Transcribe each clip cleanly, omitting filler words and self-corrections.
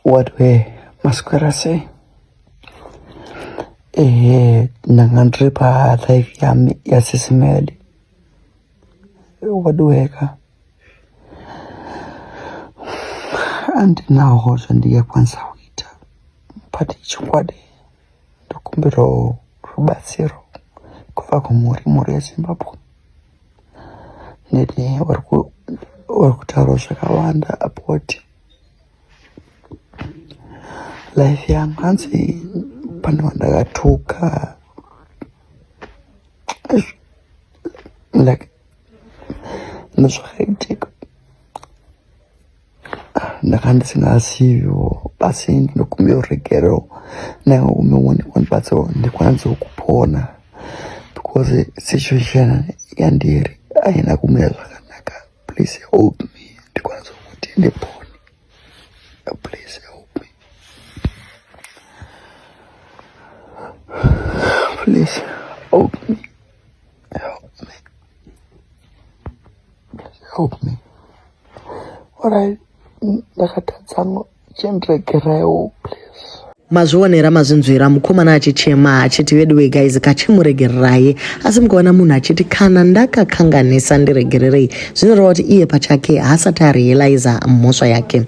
What way masquera say? Nangandripa life yami yasisimeli. Wadweka. And now hoja ndiye kwanza wita. Mpati chungwade. Dokumbiro rubatsiro. Kufa kumuri ya Zimbabwe. Nini warukutaro shakawanda apoti. Life yangu hansi pande wandagatuka. Like nashahaitika. Nakanda singasivyo basi ndinokumio regero na umeone kwa bato ndikwanza ukupona because situation yandiri aina kumeza kanaka. Please help me ndikwanza ukuthi ndipone. Please help me. Please help me. Help me. Please help me. Alright. Ndakatadzango chendiregeraiwo please. Mazvionera mazvinzvera mukomana achichema achiti wedu guys kachimuregererai, asi mukaona munhu achiti kana ndakakanganisa ndiregererei, zvinoreva kuti iye pachake haasati arealiza mhosva yake.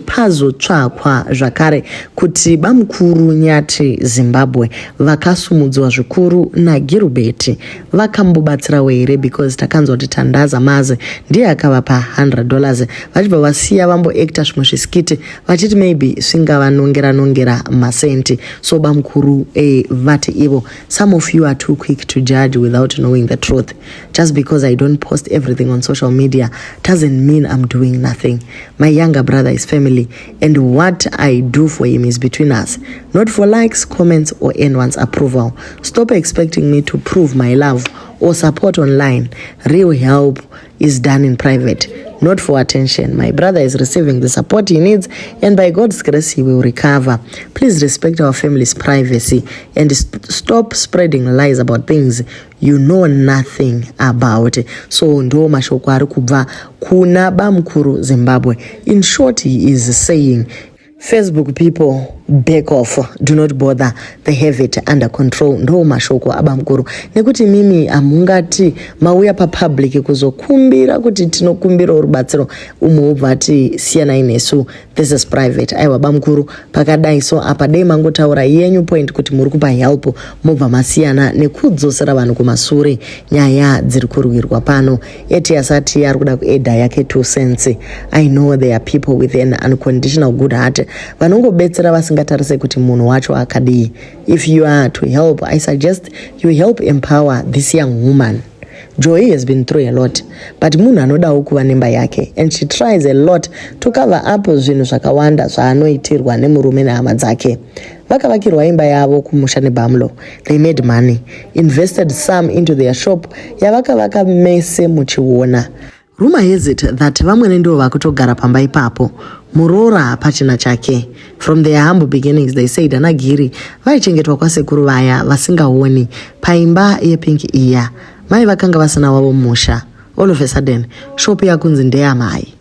Pazotsvakwa zvakare kuti bamukuru Nyati Zimbabwe vakasumudzwa zvikuru naGilbert vakambobatsirawo here, because takanzwa kuti Tandaza Maze ndiye akavapa $100 vachibva vasiya vamboekta zvimwe zvisikiti vachiti maybe svingavanongera masenti. So bamukuru vati ivo, some of you are too quick to judge without knowing the truth. Just because I don't post everything on social media doesn't mean I'm doing nothing. My younger brother is family, and what I do for him is between us, not for likes, comments, or anyone's approval. Stop expecting me to prove my love or support online. Real help is done in private, not for attention. My brother is receiving the support he needs, and by God's grace he will recover. Please respect our family's privacy and stop spreading lies about things you know nothing about. So ndo mashoko ari kubva kuna bamukuru Zimbabwe. In short, he is saying, Facebook people, back off, do not bother, they have it under control. Ndo mashoko abamukuru. Nekuti mimi amungati mauya pa public kuzokumbira kuti tinokumbira rubatsiro umubvati siyana inesu, this is private. Aiwa bamukuru pakadai, so apa dai mangotaura yenyu point kuti muri kupa help mobva masiyana nekudzosera vanhu kumasure. Nyaya dziri kurwirwa pano eti asati ari kuda kuedha yake 2 cents. I know there are people with an unconditional good heart vanongobetsera vasingatarise kuti munhu wacho akadii. If you are to help, I suggest you help empower this young woman. Joy has been through a lot, but munhu anodawo kuva nemba yake, and she tries a lot to cover up zvinhu zvakawanda zvaanoitirwa nemurume nehama dzake. Vakavakirwa imba yavo kumusha neBamlo. They made money, invested some into their shop yavakavaka mese muchiona. Rumor has it that vamwe ndo vakutogara pamba ipapo Murora pachina chake. From their humble beginnings, they said Anagiri vaichengetwa kwasekuru vaya vasingaoni paimba yepinki iya. Mai vakanga vasina wavo musha. All of a sudden, shop yakunzi ndeyamai.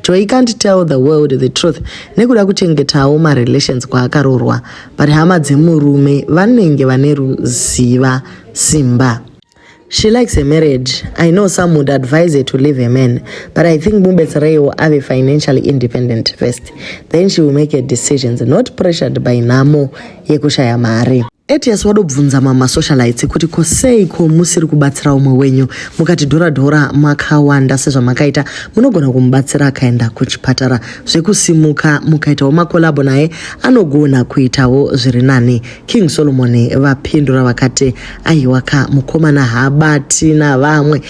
Joy can't tell the world the truth nekuda kuchengetawo ma relations kwa akarorwa, but hama dzemurume vanenge vane ruziva simba. She likes a marriage. I know some would advise her to leave a man, but I think Mumbetsere will have a financially independent first. Then she will make her decisions, not pressured by Namo yekushaya mari. Etias wadobvunza mama socialites kuti koseiko musiri kubatsira umwe wenyu mukati dhora makawanda sezvamakaita munogona kumubatsira akaenda kuchipatara zvekusimuka mukaitawo makolabo naye anogona kuitawo zviri nani. King Solomon vapindura vakati aiwaka mukomana habati navamwe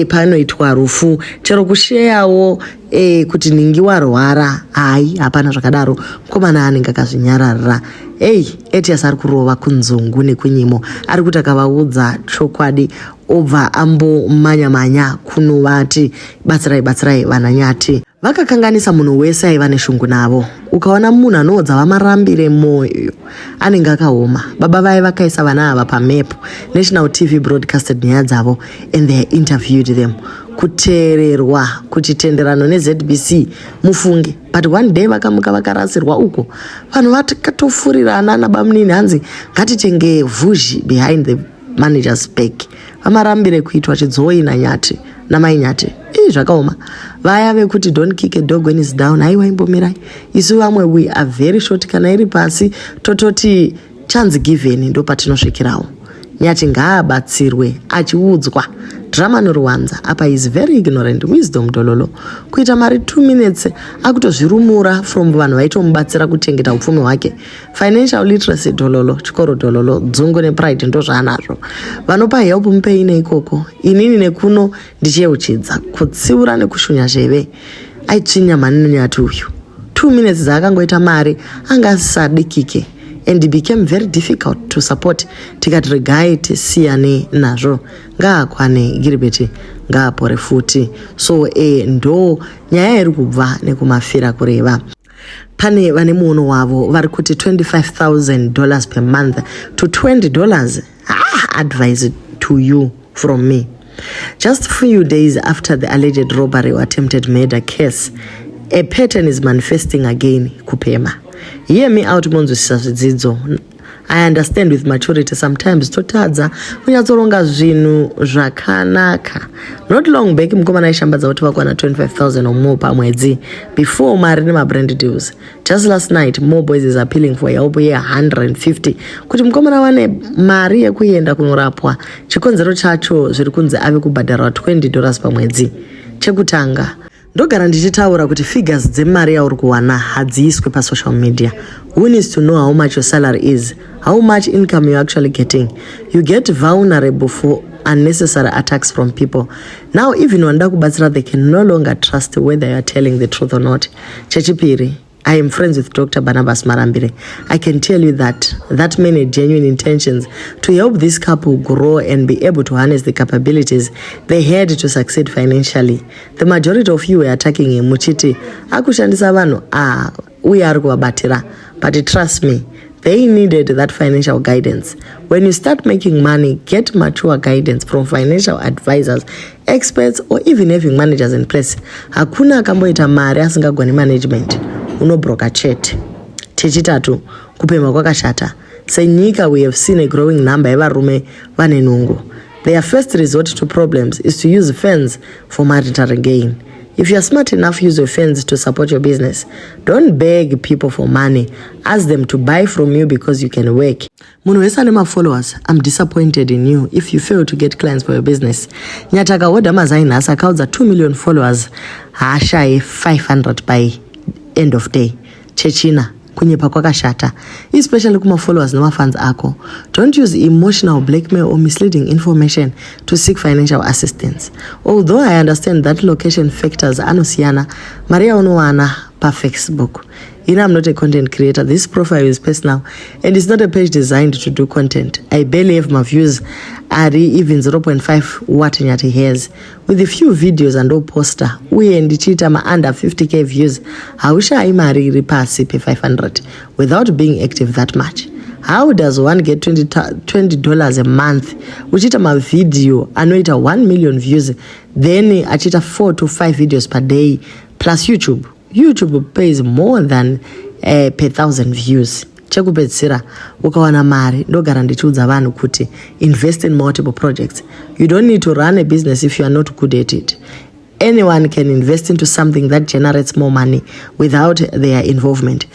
panoitwa rufu chero kusheyawo kuti ningi warwara hai hapana zvakadaro mukomana anenge akazvinyararira. Etias ari kurova kunzungu nekunyimo ari kuti akavaudza chokwadi obva ambo manya kunovati batsirai vana Nyati. vakakanganisa munhu wese aiva neshungu navo. Ukaona munhu anoodza vamarambire moyo anenge akaoma. Baba vai vakaisa vana ava pamepo. National TV broadcasted nyaya dzavo and they interviewed them. Kuteererwa kuchitenderano neZBC mufunge, but one day vakamuka vakarasirwa uko. Vanhu vakatofurirana nabamunini hanzi ngatitenge vhuzhi behind the manager's back. Vamarambire kuitwa chidzoi naNyati namai Nyati. Zvakaoma. Vaya vekuti don't kick a dog when it's down. Aiwa imbomirai. Isu vamwe we are very short. Kana iri pasi tototi chance given ndo patinosvikirawo. Nyati ngaabatsirwe achiudzwa. Drama noruwanza apa is very ignorant. Wisdom dololo. Kuita mari 2 minutes akutozvirumura from vanhu vaitomubatsira kuchengeta upfumi hwake. Financial literacy dololo, chikoro dololo, dzungu nepride ndo zvaanazvo. Vanopa help mupeine ikoko. Inini nekuno ndicheuchidza kutsiura nekushunya zheve. Aitsvinya manini Nyati uyu. 2 minutes dzakangoita mari angasadikike. And it became very difficult to support. Tikati regai tisiyane nazvo. Ngaakwane Gilbert ngaapore futi. So ndo nyaya iri kubva nekumafira kureva. Pane vane muono wavo vari kuti $25,000 per month to $20. Advice to you from me. Just a few days after the alleged robbery or attempted murder case, a pattern is manifesting again kupema. Hear me out monzwisisa zvidzidzo. I understand with maturity sometimes totadza kunyatsoronga zvinhu zvakanaka. Not long back mukomana aishambadza kuti vakwana 25,000 or more pamwedzi before mari nemabrand deals. Just last night more boys is appealing for help ye 150 kuti mukomana wane mari yekuenda kunorapwa. Chikonzero chacho zviri kunzi ave kubhadharwa $20 pamwedzi. Chekutanga ndogara ndichitaura kuti figures dzemari yauri kuwana hadziiswe pasocial media. Who needs to know how much your salary is, how much income you're actually getting? You get vulnerable for unnecessary attacks from people. Now even wanda kubatsira, they can no longer trust whether you are telling the truth or not. Chechipiri, I am friends with Dr. Barnabas Marambire. I can tell you that many genuine intentions to help this couple grow and be able to harness the capabilities they had to succeed financially. The majority of you were attacking him. Muchiti, akushandisa vanhu, uye ari kuvabatira. But trust me, they needed that financial guidance. When you start making money, get mature guidance from financial advisors, experts, or even having managers in place. Hakuna akamboita mari asingagoni management. Unobroka chete. Chechitatu, kupema kwakashata. Senyika, we have seen a growing number evarume vane nungo. Their first resort to problems is to use funds for monetary gain. If you are smart enough, use your funds to support your business. Don't beg people for money. Ask them to buy from you because you can work. Munhu wese ane ma-followers, I'm disappointed in you if you fail to get clients for your business. Nyataka woda mazainhasi akaudza 2 million followers haashaye 500 by end of day. Chechina kunyepa kwakashata, especially kuma-followers nama-fans ako. Don't use emotional blackmail or misleading information to seek financial assistance. Although I understand that location factors anosiyana, Maria unowana pa Facebook. I'm not a content creator. This profile is personal and it's not a page designed to do content. I barely have my views are even 0.5 what Nyati has. With a few videos and no poster, we and Chita ma under 50k views. Hausha imari ripasi pe 500 without being active that much. How does one get $20 a month? Uchita ma video anoita 1 million views, then achita 4 to 5 videos per day plus YouTube. YouTube pays more than per 1,000 views. Chekupedzisira ukawana mari ndogara ndichiudza vanhu kuti invest in multiple projects. You don't need to run a business if you are not good at it. Anyone can invest into something that generates more money without their involvement.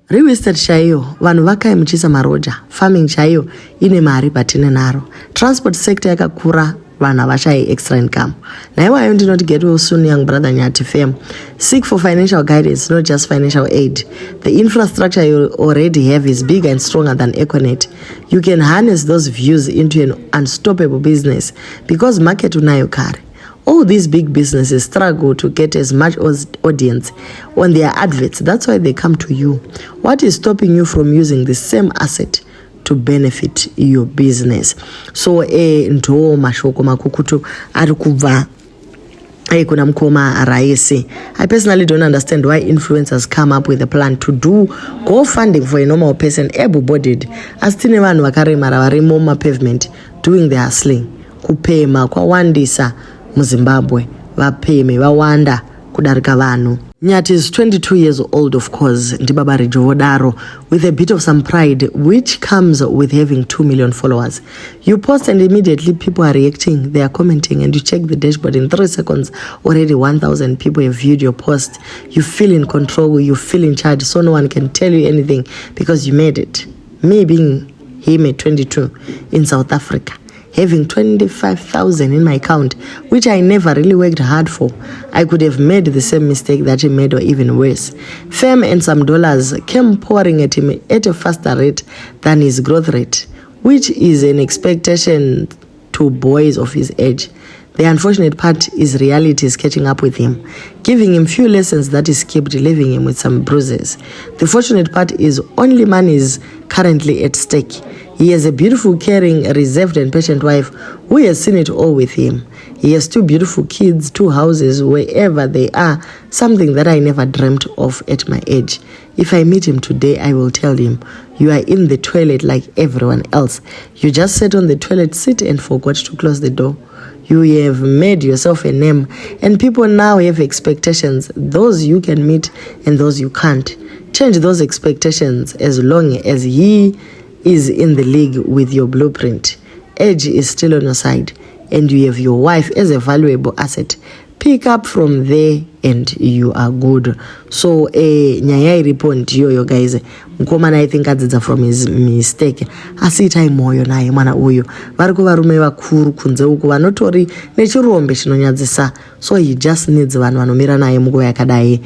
Real estate chaiyo vanhu vakaimuchisa maroja. Farming chaiyo ine mari patine naro. Transport sector yakakura vana vashai extra income. Naiwayo ndinoti get well soon, young brother Nyati fam. Seek for financial guidance, not just financial aid. The infrastructure you already have is bigger and stronger than Econet. You can harness those views into an unstoppable business because market unayo kare. All these big businesses struggle to get as much audience on their adverts. That's why they come to you. What is stopping you from using the same asset to benefit your business? So ndo mashoko makukutu ari kubva kuna mkoma raisi. I personally don't understand why influencers come up with a plan to do GoFunding for a normal person able-bodied. As tine vanhu vakaremara varimo mumapavement doing their hustling. Kupema kwawandisa muZimbabwe. Vapeme vawanda kudarika vanhu. Nyati is 22 years old, of course, Ndibaba Rejovodaro, with a bit of some pride, which comes with having 2 million followers. You post and immediately people are reacting, they are commenting, and you check the dashboard in 3 seconds, already 1,000 people have viewed your post. You feel in control, you feel in charge, so no one can tell you anything because you made it. Me being him at 22 in South Africa, having 25,000 in my account, which I never really worked hard for. I could have made the same mistake that he made or even worse. Fame and some dollars came pouring at him at a faster rate than his growth rate, which is an expectation to boys of his age. The unfortunate part is reality is catching up with him, giving him few lessons that he skipped, leaving him with some bruises. The fortunate part is only money is currently at stake. He has a beautiful, caring, reserved and patient wife who has seen it all with him. He has 2 beautiful kids, 2 houses, wherever they are, something that I never dreamt of at my age. If I meet him today, I will tell him, you are in the toilet like everyone else. You just sat on the toilet seat and forgot to close the door. You have made yourself a name, and people now have expectations, those you can meet and those you can't. Change those expectations as long as he is in the league with your blueprint. Age is still on your side, and you have your wife as a valuable asset. Pick up from there and you are good. So nyaya iripo ndiyo guys. Mkomana I think adzidza from his mistake. Asita imoyo naye mwana uyu. Variko varume vakuru kunze uko vanotori nechirombe chinonyadzisa. So he just needs vanhu vanomira naye munguva yakadai.